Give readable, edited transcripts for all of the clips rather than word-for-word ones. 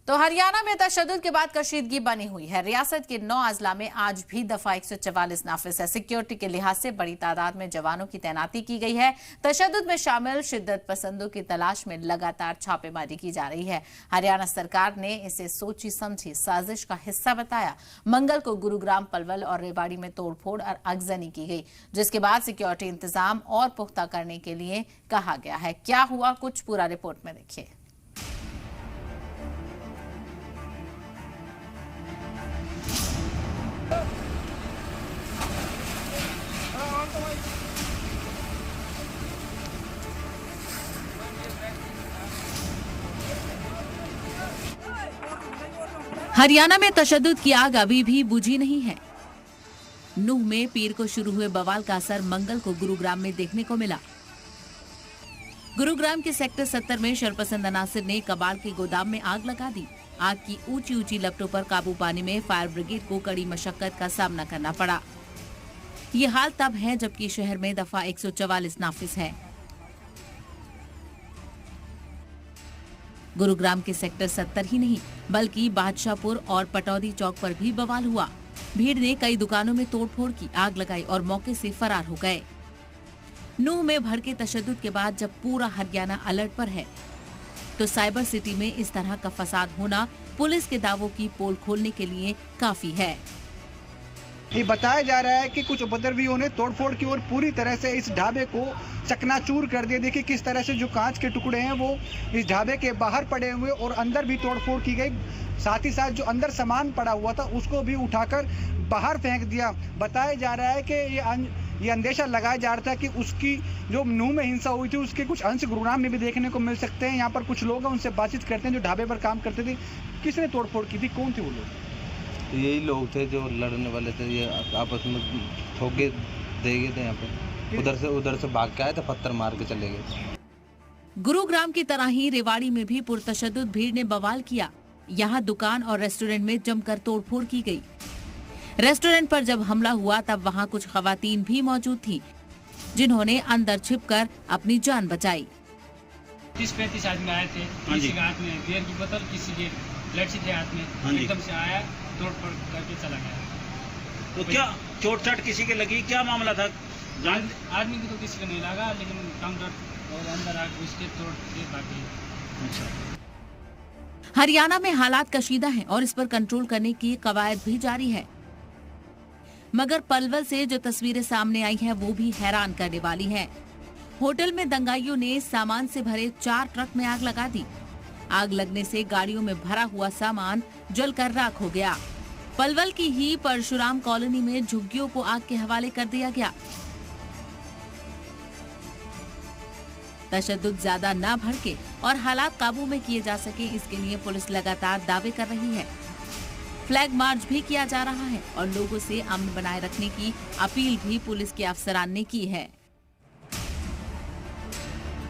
तो हरियाणा में तशद्दुद के बाद कशीदगी बनी हुई है। रियासत के 9 अजला में आज भी दफा 144 नाफिज है। सिक्योरिटी के लिहाज से बड़ी तादाद में जवानों की तैनाती की गई है। तशद्दुद में शामिल शिद्दत पसंदों की तलाश में लगातार छापेमारी की जा रही है। हरियाणा सरकार ने इसे सोची समझी साजिश का हिस्सा बताया। मंगल को गुरुग्राम, पलवल और रेवाड़ी में तोड़फोड़ और आगजनी की गई, जिसके बाद सिक्योरिटी इंतजाम और पुख्ता करने के लिए कहा गया है। क्या हुआ कुछ, पूरा रिपोर्ट में देखिए। हरियाणा में तशद्दुद की आग अभी भी बुझी नहीं है। नूह में पीर को शुरू हुए बवाल का असर मंगल को गुरुग्राम में देखने को मिला। गुरुग्राम के सेक्टर 70 में शरपसंद अनासिर ने कबाड़ के गोदाम में आग लगा दी। आग की ऊंची ऊंची लपटों पर काबू पाने में फायर ब्रिगेड को कड़ी मशक्कत का सामना करना पड़ा। ये हाल तब है जबकि शहर में दफा 144 नाफिज है। गुरुग्राम के सेक्टर 70 ही नहीं बल्कि बादशाहपुर और पटौदी चौक पर भी बवाल हुआ। भीड़ ने कई दुकानों में तोड़फोड़ की, आग लगाई और मौके से फरार हो गए। नूह में भड़के तशद्दुद के बाद जब पूरा हरियाणा अलर्ट पर है, तो साइबर सिटी में इस तरह का फसाद होना पुलिस के दावों की पोल खोलने के लिए काफी है। ये बताया जा रहा है कि कुछ उपद्रवियों ने तोड़फोड़ की और पूरी तरह से इस ढाबे को चकनाचूर कर दिया। देखिए किस तरह से जो कांच के टुकड़े हैं वो इस ढाबे के बाहर पड़े हुए और अंदर भी तोड़फोड़ की गई। साथ ही साथ जो अंदर सामान पड़ा हुआ था उसको भी उठाकर बाहर फेंक दिया। बताया जा रहा है कि ये अंदेशा लगाया जा रहा था कि उसकी जो नूह में हिंसा हुई थी उसके कुछ अंश गुरुग्राम में भी देखने को मिल सकते हैं। यहाँ पर कुछ लोग हैं, उनसे बातचीत करते हैं जो ढाबे पर काम करते थे। किसने तोड़फोड़ की थी, कौन थे वो लोग? यही लोग थे जो लड़ने वाले थे, ये आपस में ठोके दे गए थे। यहाँ पे उधर से भाग के आए थे, पत्थर मार के चले गए। गुरुग्राम की तरह ही रेवाड़ी में भी पुरतशद्दुद भीड़ ने बवाल किया। यहाँ दुकान और रेस्टोरेंट में जमकर तोड़फोड़ की गई। रेस्टोरेंट पर जब हमला हुआ तब वहाँ कुछ खवातीन भी मौजूद थी, जिन्होंने अंदर छिपकर अपनी जान बचाई। 30-35 आदमी आए थे। किसी के हाथ में बियर की बोतल, किसी के लड़की के हाथ में, एकदम से आया, तोड़फोड़ करके चला गया। तो क्या चोट चाट किसी के लगी, क्या मामला था? आदमी की तो किसी को नहीं लगा, लेकिन काउंटर और अंदर आग घुस के तोड़ के भाग गई। अच्छा। हरियाणा में हालात कशीदा हैं और इस पर कंट्रोल करने की कवायद भी जारी है, मगर पलवल से जो तस्वीरें सामने आई हैं वो भी हैरान करने वाली हैं। होटल में दंगाइयों ने सामान से भरे 4 ट्रक में आग लगा दी। आग लगने से गाड़ियों में भरा हुआ सामान जलकर राख हो गया। पलवल की ही परशुराम कॉलोनी में झुग्गियों को आग के हवाले कर दिया गया। तशद्दुद ज्यादा न भड़के और हालात काबू में किए जा सके, इसके लिए पुलिस लगातार दावे कर रही है। फ्लैग मार्च भी किया जा रहा है और लोगों से अमन बनाए रखने की अपील भी पुलिस के अफसरान ने की है।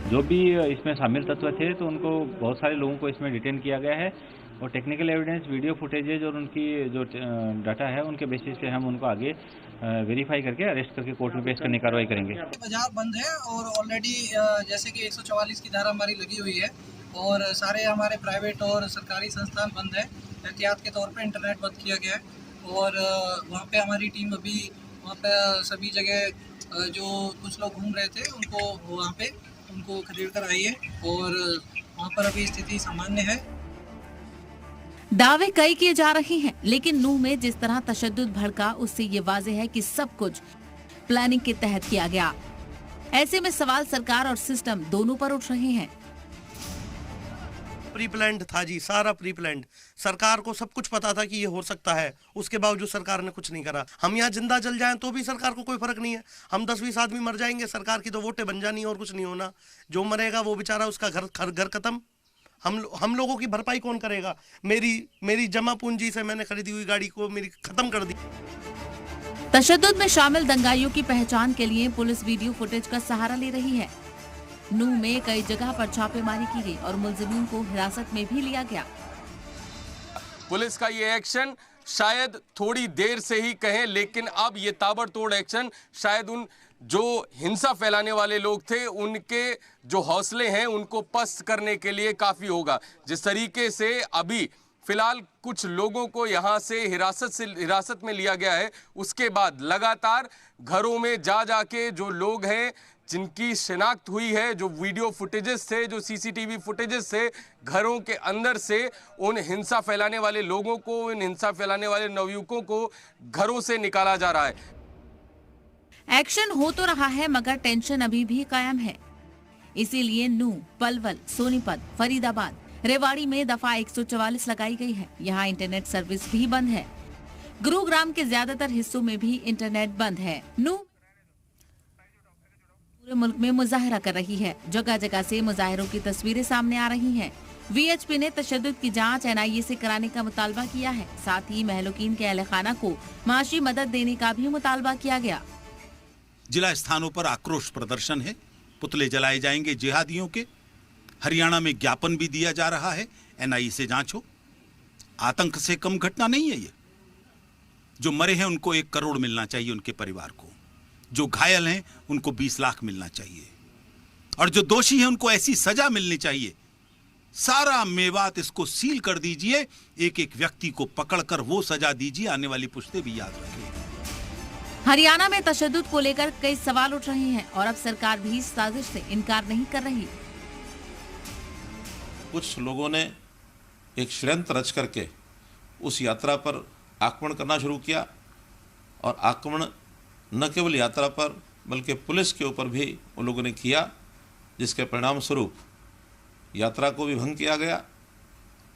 जो भी इसमें शामिल तत्व थे तो उनको बहुत सारे लोगों को इसमें डिटेन किया गया है और टेक्निकल एविडेंस, वीडियो फुटेजेज और उनकी जो डाटा है उनके बेसिस पे हम उनको आगे वेरीफाई करके अरेस्ट करके कोर्ट में पेश करने की कार्रवाई करेंगे। बाजार बंद है और ऑलरेडी जैसे कि 144 की धारा हमारी लगी हुई है और सारे हमारे प्राइवेट और सरकारी संस्थान बंद है। एहतियात के तौर पे इंटरनेट बंद किया गया है और वहाँ पे हमारी टीम अभी वहाँ पे सभी जगह जो कुछ लोग घूम रहे थे उनको खदेड़ कर आई है और वहाँ पर अभी स्थिति सामान्य है। दावे कई किए जा रहे हैं, लेकिन नूह में जिस तरह तशद्दुद भड़का उससे ये वाज़ेह है कि सब कुछ प्लानिंग के तहत किया गया। ऐसे में सवाल सरकार और सिस्टम दोनों पर उठ रहे हैं। प्री प्लान्ड था जी, सारा प्री प्लान्ड। सरकार को सब कुछ पता था कि ये हो सकता है, उसके बावजूद सरकार ने कुछ नहीं करा। हम यहाँ जिंदा जल जाएं तो भी सरकार को कोई फर्क नहीं है। हम 10-20 आदमी मर जाएंगे, सरकार की तो वोटें बन जानी और कुछ नहीं होना। जो मरेगा वो बेचारा, उसका घर खत्म। हम लोगों की भरपाई कौन करेगा? मेरी जमा पूंजी से मैंने खरीदी हुई गाड़ी को मेरी खत्म कर दी। तशद्दुद में शामिल दंगाइयों की पहचान के लिए पुलिस वीडियो फुटेज का सहारा ले रही है। नूह में कई जगह पर छापेमारी की गई और मुलजिमीन को हिरासत में भी लिया गया। पुलिस का ये एक्शन शायद थोड़ी देर से ही कहें, लेकिन अब ये ताबड़तोड़ एक्शन शायद उन जो हिंसा फैलाने वाले लोग थे उनके जो हौसले हैं उनको पस्त करने के लिए काफी होगा। जिस तरीके से अभी फिलहाल कुछ लोगों को यहां से हिरासत में लिया गया है, उसके बाद लगातार घरों में जाके जो लोग हैं जिनकी शिनाख्त हुई है, जो वीडियो फुटेजेस थे, जो सीसीटीवी फुटेजेस थे, घरों के अंदर से उन हिंसा फैलाने वाले लोगों को, उन हिंसा फैलाने वाले नवयुवकों को घरों से निकाला जा रहा है। एक्शन हो तो रहा है मगर टेंशन अभी भी कायम है। इसीलिए नूंह, पलवल, सोनीपत, फरीदाबाद, रेवाड़ी में दफा 144 लगाई गई है। यहाँ इंटरनेट सर्विस भी बंद है। गुरुग्राम के ज्यादातर हिस्सों में भी इंटरनेट बंद है। नूंह पूरे मुल्क में मुजाहरा कर रही है। जगह जगह से मुजाहिरों की तस्वीरें सामने आ रही हैं। वीएचपी ने तशद्दुद की जांच एनआईए से कराने का मुतालबा किया है। साथ ही महलूकीन के अहले खाना को माशी मदद देने का भी मुतालबा किया गया। जिला स्थानों पर आक्रोश प्रदर्शन है, पुतले जलाए जाएंगे जिहादियों के। हरियाणा में ज्ञापन भी दिया जा रहा है, एनआईए से जांच हो। आतंक से कम घटना नहीं है ये। जो मरे हैं उनको 1 करोड़ मिलना चाहिए उनके परिवार को, जो घायल हैं उनको 20 लाख मिलना चाहिए, और जो दोषी हैं उनको ऐसी सजा मिलनी चाहिए। सारा मेवात इसको सील कर दीजिए, एक व्यक्ति को पकड़कर वो सजा दीजिए, आने वाली पुश्तें भी याद रखें। हरियाणा में तशद्दुद को लेकर कई सवाल उठ रहे हैं और अब सरकार भी इस साजिश से इनकार नहीं कर रही। कुछ लोगों ने एक षड्यंत्र रच करके उस यात्रा पर आक्रमण करना शुरू किया, और आक्रमण न केवल यात्रा पर बल्कि पुलिस के ऊपर भी उन लोगों ने किया, जिसके परिणाम स्वरूप यात्रा को भी भंग किया गया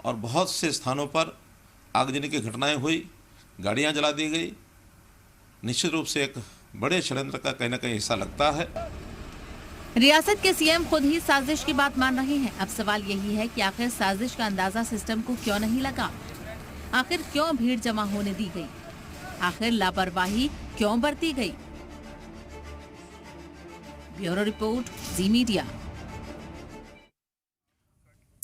और बहुत से स्थानों पर आगजनी की घटनाएं हुई, गाड़ियां जला दी गई। निश्चित रूप से एक बड़े षड्यंत्र का कहीं न कहीं हिस्सा लगता है। रियासत के सीएम खुद ही साजिश की बात मान रहे हैं। अब सवाल यही है कि आखिर साजिश का अंदाजा सिस्टम को क्यों नहीं लगा? आखिर क्यों भीड़ जमा होने दी गई? आखिर लापरवाही क्यों बरती गई? ब्यूरो रिपोर्ट, जी मीडिया।